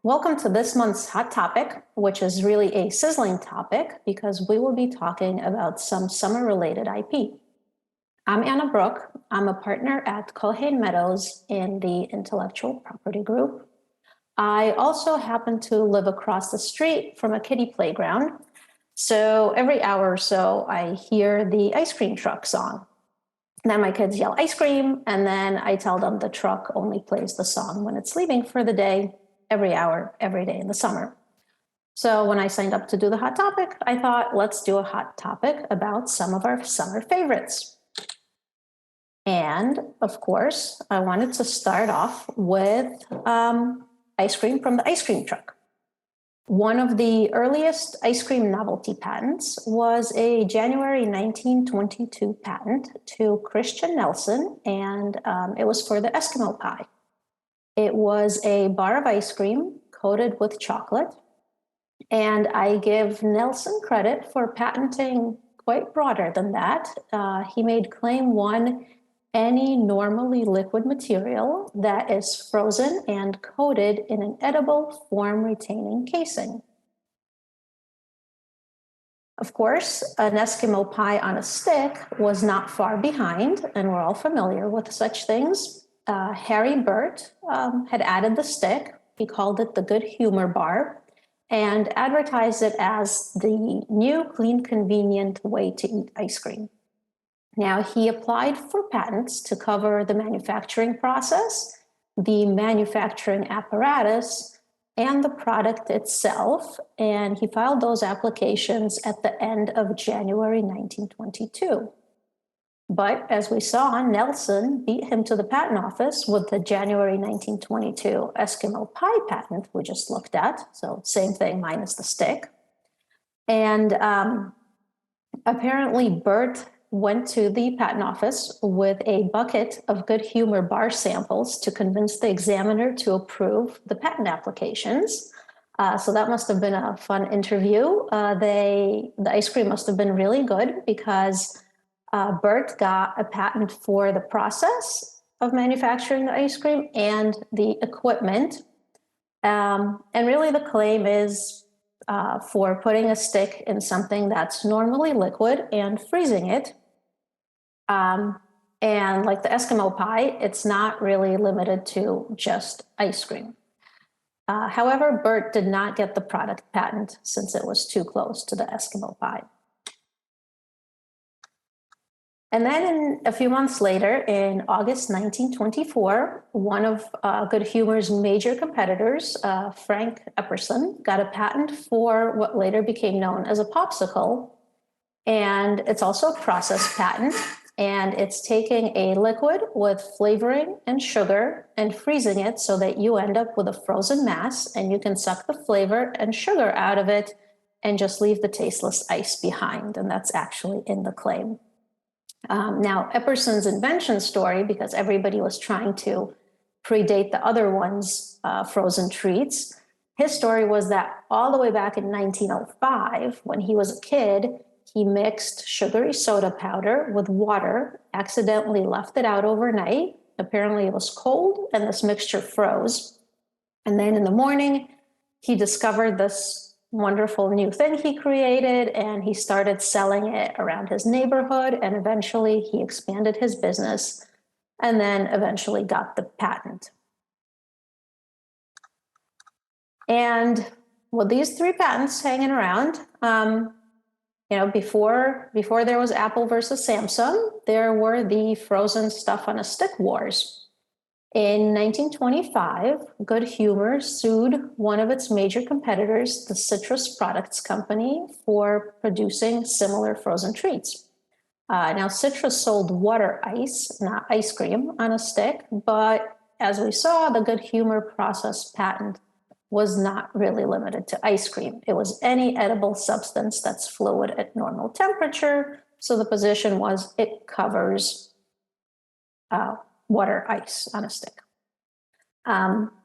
Welcome to this month's hot topic, which is really a sizzling topic because we will be talking about some summer-related IP. I'm Anna Brooke. I'm a partner at Culhane Meadows in the Intellectual Property Group. I also happen to live across the street from a kiddie playground, so every hour or so I hear the ice cream truck song. Then my kids yell ice cream, and then I tell them the truck only plays the song when it's leaving for the day, every hour, every day in the summer. So when I signed up to do the hot topic, I thought, let's do a hot topic about some of our summer favorites. And of course, I wanted to start off with ice cream from the ice cream truck. One of the earliest ice cream novelty patents was a January 1922 patent to Christian Nelson, and it was for the Eskimo pie. It was a bar of ice cream coated with chocolate, and I give Nelson credit for patenting quite broader than that. He made claim one, any normally liquid material that is frozen and coated in an edible form-retaining casing. Of course, an Eskimo pie on a stick was not far behind, and we're all familiar with such things. Harry Burt had added the stick. He called it the Good Humor Bar and advertised it as the new, clean, convenient way to eat ice cream. Now, he applied for patents to cover the manufacturing process, the manufacturing apparatus, and the product itself, and he filed those applications at the end of January 1922. But as we saw, Nelson beat him to the patent office with the January 1922 Eskimo pie patent we just looked at, so same thing minus the stick. And apparently Burt went to the patent office with a bucket of Good Humor bar samples to convince the examiner to approve the patent applications. So that must have been a fun interview. The ice cream must have been really good because Burt got a patent for the process of manufacturing the ice cream and the equipment. And really the claim is for putting a stick in something that's normally liquid and freezing it. And like the Eskimo pie, it's not really limited to just ice cream. However, Burt did not get the product patent since it was too close to the Eskimo pie. And then a few months later, in August 1924, one of Good Humor's major competitors, Frank Epperson, got a patent for what later became known as a popsicle. And it's also a process patent. And it's taking a liquid with flavoring and sugar and freezing it so that you end up with a frozen mass, and you can suck the flavor and sugar out of it and just leave the tasteless ice behind. And that's actually in the claim. Now, Epperson's invention story, because everybody was trying to predate the other one's frozen treats, his story was that all the way back in 1905, when he was a kid, he mixed sugary soda powder with water, accidentally left it out overnight. Apparently it was cold and this mixture froze. And then in the morning, he discovered this wonderful new thing he created, and he started selling it around his neighborhood, and eventually he expanded his business and then eventually got the patent. And with these three patents hanging around, before there was Apple versus Samsung, there were the frozen stuff on a stick wars. In 1925, Good Humor sued one of its major competitors, the Citrus Products Company, for producing similar frozen treats. Now, Citrus sold water ice, not ice cream, on a stick, but as we saw, the Good Humor process patent was not really limited to ice cream. It was any edible substance that's fluid at normal temperature. So the position was it covers water ice on a stick.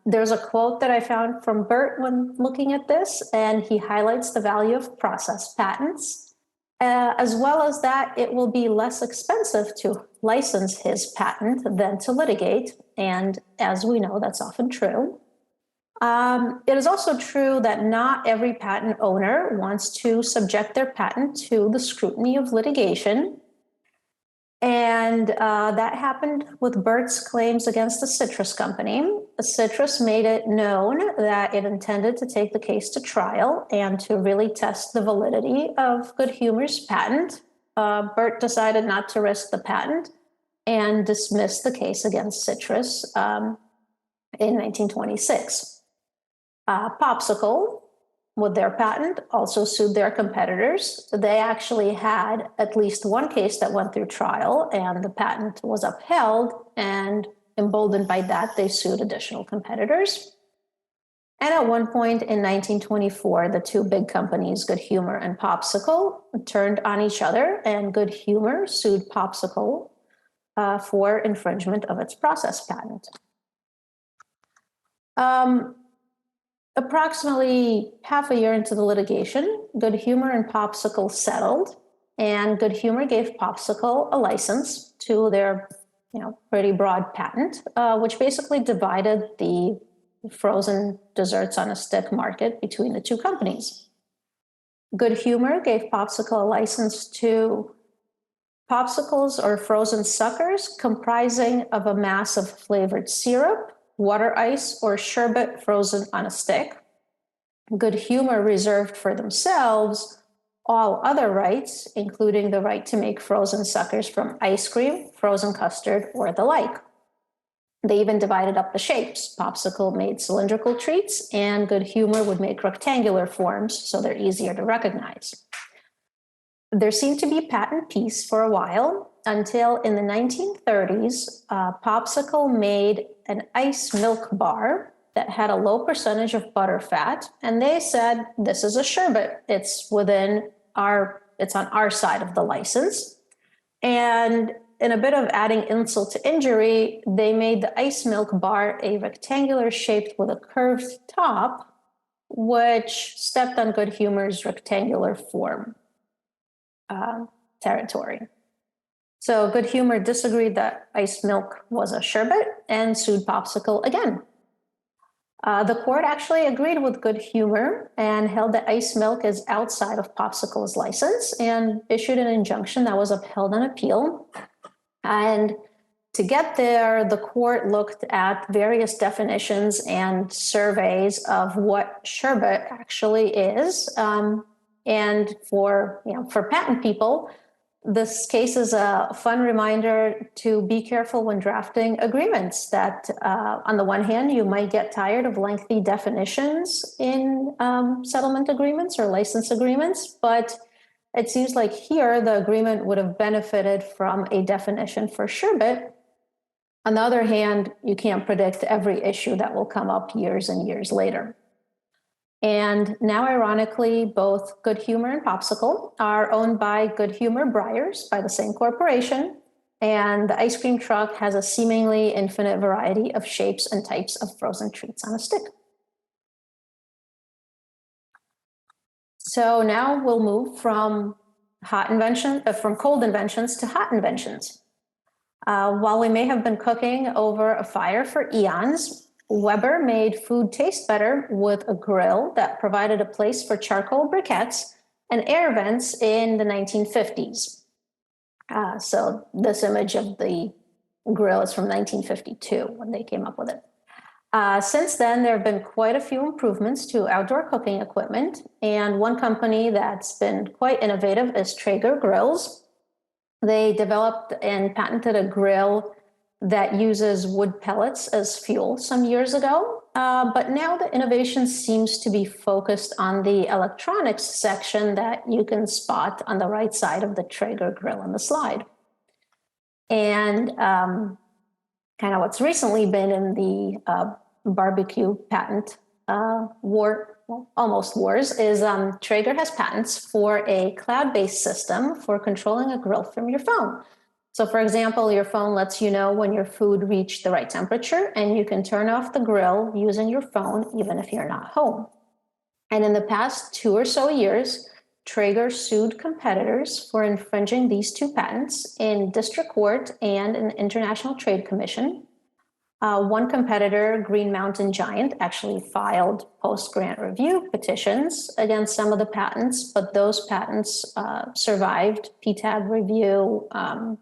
There's a quote that I found from Burt when looking at this, and he highlights the value of process patents, as well as that it will be less expensive to license his patent than to litigate. And as we know, that's often true. It is also true that not every patent owner wants to subject their patent to the scrutiny of litigation. And that happened with Burt's claims against the citrus company. Citrus made it known that it intended to take the case to trial and to really test the validity of Good Humor's patent. Burt decided not to risk the patent and dismissed the case against Citrus in 1926. Popsicle, with their patent, also sued their competitors. They actually had at least one case that went through trial, and the patent was upheld. And emboldened by that, they sued additional competitors. And at one point in 1924, the two big companies, Good Humor and Popsicle, turned on each other, and Good Humor sued Popsicle for infringement of its process patent. Approximately half a year into the litigation, Good Humor and Popsicle settled, and Good Humor gave Popsicle a license to their, pretty broad patent, which basically divided the frozen desserts on a stick market between the two companies. Good Humor gave Popsicle a license to popsicles or frozen suckers comprising of a mass of flavored syrup, water ice, or sherbet frozen on a stick. Good Humor reserved for themselves all other rights, including the right to make frozen suckers from ice cream, frozen custard, or the like. They even divided up the shapes. Popsicle made cylindrical treats, and Good Humor would make rectangular forms, so they're easier to recognize. There seemed to be patent peace for a while, until in the 1930s, Popsicle made an ice milk bar that had a low percentage of butter fat, and they said, this is a sherbet. It's on our side of the license. And in a bit of adding insult to injury, they made the ice milk bar a rectangular shaped with a curved top, which stepped on Good Humor's rectangular form territory. So Good Humor disagreed that ice milk was a sherbet and sued Popsicle again. The court actually agreed with Good Humor and held that ice milk is outside of Popsicle's license and issued an injunction that was upheld on appeal. And to get there, the court looked at various definitions and surveys of what sherbet actually is. And for patent people, this case is a fun reminder to be careful when drafting agreements that, on the one hand, you might get tired of lengthy definitions in settlement agreements or license agreements, but it seems like here the agreement would have benefited from a definition for sherbet. On the other hand, you can't predict every issue that will come up years and years later. And now, ironically, both Good Humor and Popsicle are owned by Good Humor Breyers by the same corporation. And the ice cream truck has a seemingly infinite variety of shapes and types of frozen treats on a stick. So now we'll move from cold inventions to hot inventions. While we may have been cooking over a fire for eons, Weber made food taste better with a grill that provided a place for charcoal briquettes and air vents in the 1950s. So this image of the grill is from 1952 when they came up with it. Since then, there have been quite a few improvements to outdoor cooking equipment. And one company that's been quite innovative is Traeger Grills. They developed and patented a grill that uses wood pellets as fuel some years ago. But now the innovation seems to be focused on the electronics section that you can spot on the right side of the Traeger grill in the slide. And kind of what's recently been in the barbecue patent almost wars, is Traeger has patents for a cloud-based system for controlling a grill from your phone. So for example, your phone lets you know when your food reached the right temperature, and you can turn off the grill using your phone, even if you're not home. And in the past 2 or so years, Traeger sued competitors for infringing these two patents in district court and an international trade commission. One competitor, Green Mountain Giant, actually filed post-grant review petitions against some of the patents, but those patents survived PTAB review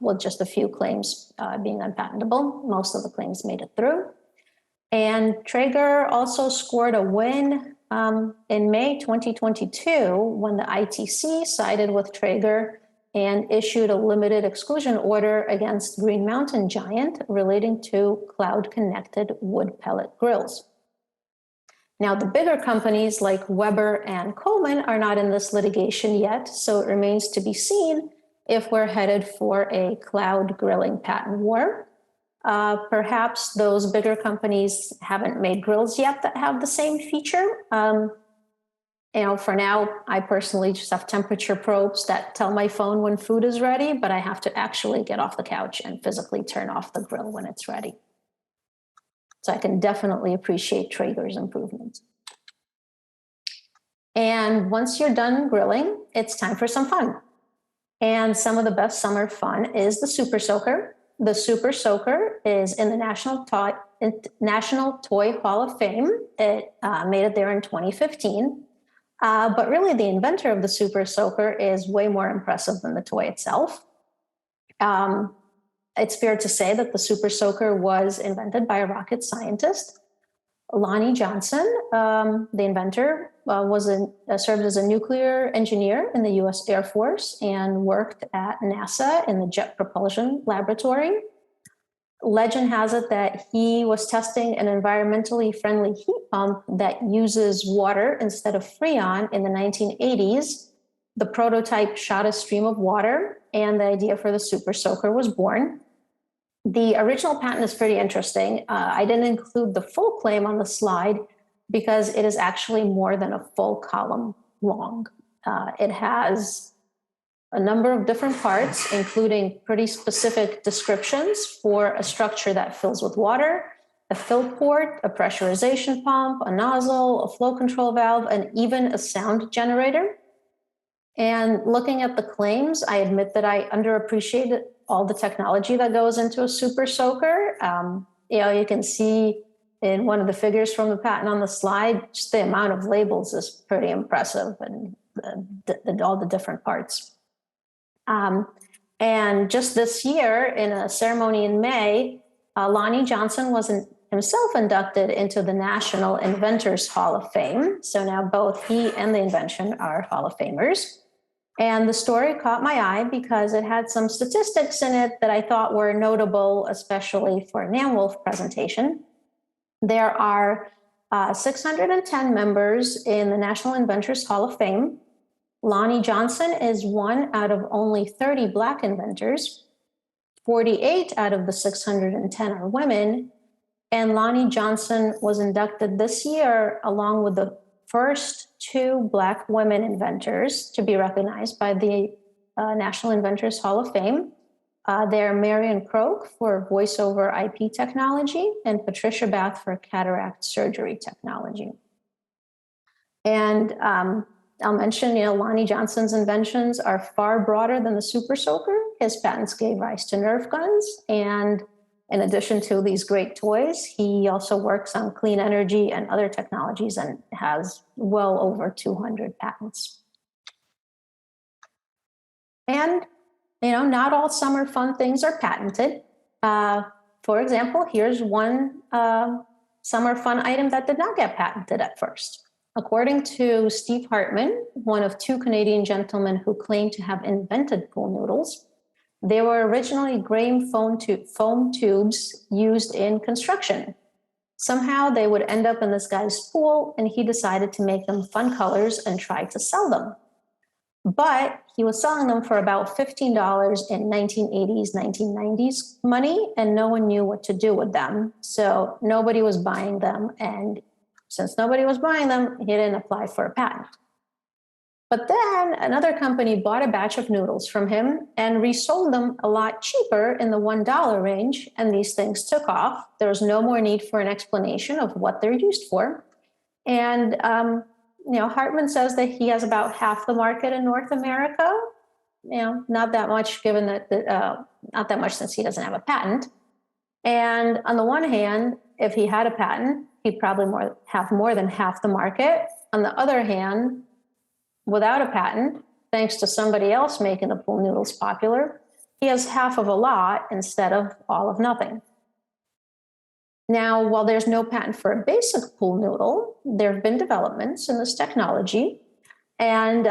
with just a few claims being unpatentable. Most of the claims made it through. And Traeger also scored a win in May 2022 when the ITC sided with Traeger and issued a limited exclusion order against Green Mountain Giant relating to cloud-connected wood pellet grills. Now, the bigger companies like Weber and Coleman are not in this litigation yet, so it remains to be seen if we're headed for a cloud grilling patent war. Perhaps those bigger companies haven't made grills yet that have the same feature. For now, I personally just have temperature probes that tell my phone when food is ready, but I have to actually get off the couch and physically turn off the grill when it's ready. So I can definitely appreciate Traeger's improvements. And once you're done grilling, it's time for some fun. And some of the best summer fun is the Super Soaker. The Super Soaker is in the National Toy Hall of Fame. It made it there in 2015. But really, the inventor of the Super Soaker is way more impressive than the toy itself. It's fair to say that the Super Soaker was invented by a rocket scientist. Lonnie Johnson, the inventor, served as a nuclear engineer in the US Air Force and worked at NASA in the Jet Propulsion Laboratory. Legend has it that he was testing an environmentally friendly heat pump that uses water instead of Freon in the 1980s. The prototype shot a stream of water, and the idea for the Super Soaker was born. The original patent is pretty interesting. I didn't include the full claim on the slide because it is actually more than a full column long. It has a number of different parts, including pretty specific descriptions for a structure that fills with water, a fill port, a pressurization pump, a nozzle, a flow control valve, and even a sound generator. And looking at the claims, I admit that I underappreciated all the technology that goes into a Super Soaker. You can see in one of the figures from the patent on the slide, just the amount of labels is pretty impressive, and all the different parts. And just this year, in a ceremony in May, Lonnie Johnson was himself inducted into the National Inventors Hall of Fame. So now both he and the invention are Hall of Famers. And the story caught my eye because it had some statistics in it that I thought were notable, especially for a NamWolf presentation. There are 610 members in the National Inventors Hall of Fame. Lonnie Johnson is one out of only 30 Black inventors. 48 out of the 610 are women. And Lonnie Johnson was inducted this year along with the first 2 Black women inventors to be recognized by the National Inventors Hall of Fame. They're Marion Croak for voice-over IP technology and Patricia Bath for cataract surgery technology. And I'll mention, Lonnie Johnson's inventions are far broader than the Super Soaker. His patents gave rise to Nerf guns. And in addition to these great toys, he also works on clean energy and other technologies and has well over 200 patents. And, not all summer fun things are patented. For example, here's one summer fun item that did not get patented at first. According to Steve Hartman, one of 2 Canadian gentlemen who claimed to have invented pool noodles, they were originally grain foam tubes used in construction. Somehow they would end up in this guy's pool, and he decided to make them fun colors and try to sell them. But he was selling them for about $15 in 1980s, 1990s money, and no one knew what to do with them. So nobody was buying them, and since nobody was buying them, he didn't apply for a patent. But then another company bought a batch of noodles from him and resold them a lot cheaper in the $1 range, and these things took off. There was no more need for an explanation of what they're used for. And, Hartman says that he has about half the market in North America. Not that much given that, not that much since he doesn't have a patent. And on the one hand, if he had a patent, he'd probably have more than half the market. On the other hand, without a patent, thanks to somebody else making the pool noodles popular, he has half of a lot instead of all of nothing. Now, while there's no patent for a basic pool noodle, there have been developments in this technology, and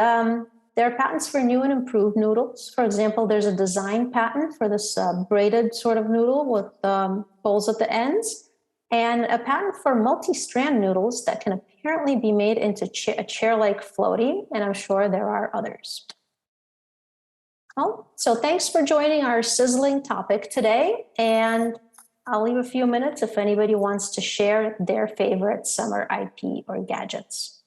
there are patents for new and improved noodles. For example, there's a design patent for this braided sort of noodle with holes at the ends, and a patent for multi-strand noodles that can apparently be made into a chair-like floaty, and I'm sure there are others. Oh, so thanks for joining our sizzling topic today, and I'll leave a few minutes if anybody wants to share their favorite summer IP or gadgets.